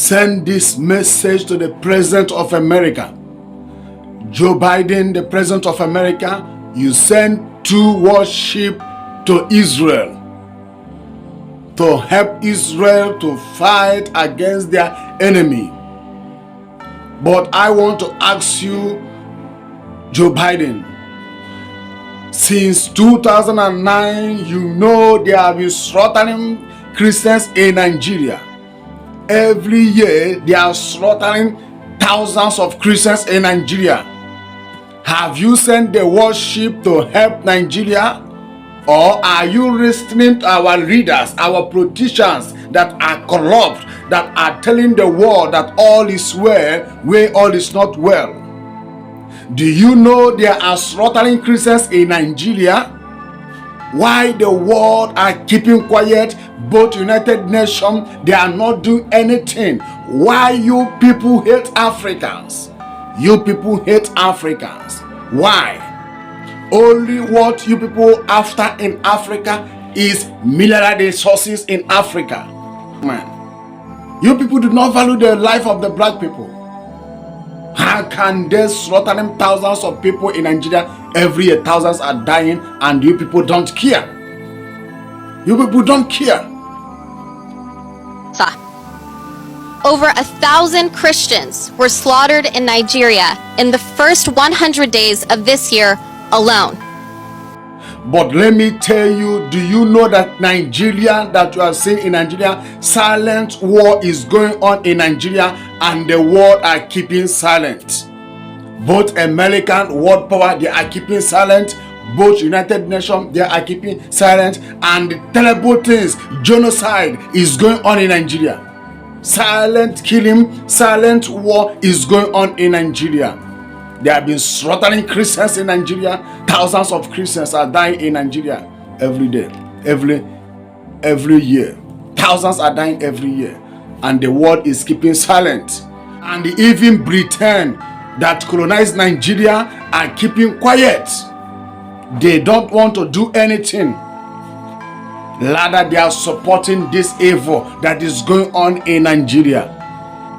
send this message to the President of America. Joe Biden, the President of America, you send 2 warships to Israel to help Israel to fight against their enemy. But I want to ask you, Joe Biden, since 2009, you know they have been slaughtering Christians in Nigeria. Every year, they are slaughtering thousands of Christians in Nigeria. Have you sent the warship to help Nigeria? Or are you listening to our leaders, our politicians that are corrupt, that are telling the world that all is well, where all is not well? Do you know there are slaughtering Christians in Nigeria? Why the world are keeping quiet? Both United Nations, they are not doing anything. Why you people hate Africans? You people hate Africans. Why? Only what you people after in Africa is mineral resources in Africa. Man, you people do not value the life of the black people. How can they slaughter thousands of people in Nigeria every year? Thousands are dying and you people don't care. You people don't care. Over 1,000 Christians were slaughtered in Nigeria in the first 100 days of this year alone. But let me tell you, do you know that Nigeria, that you are seeing in Nigeria, silent war is going on in Nigeria and the world are keeping silent. Both American world power, they are keeping silent. Both United Nations, they are keeping silent. And the terrible things, genocide is going on in Nigeria. Silent killing, silent war is going on in Nigeria. They have been slaughtering Christians in Nigeria. Thousands of Christians are dying in Nigeria every day, every year. Thousands are dying every year. And the world is keeping silent. And even Britain that colonized Nigeria are keeping quiet. They don't want to do anything. Rather, they are supporting this evil that is going on in Nigeria.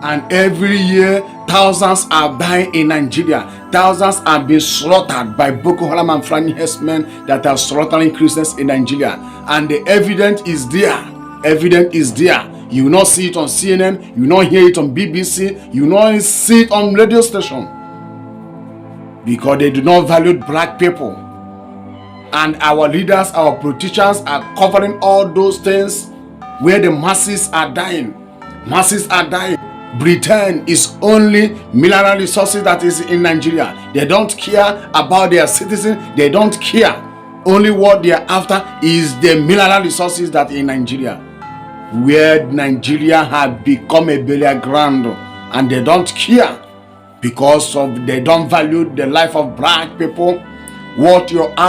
And every year, thousands are dying in Nigeria. Thousands are being slaughtered by Boko Haram and Fulani herdsmen that are slaughtering Christians in Nigeria. And the evidence is there. Evidence is there. You will not see it on CNN. You will not hear it on BBC. You will not see it on radio station. Because they do not value black people. And our leaders, our politicians are covering all those things where the masses are dying. Masses are dying. Britain is only mineral resources that is in Nigeria. They don't care about their citizens. They don't care. Only what they are after is the mineral resources that in Nigeria. Where Nigeria have become a burial ground. And they don't care. Because of they don't value the life of black people. What you're asking.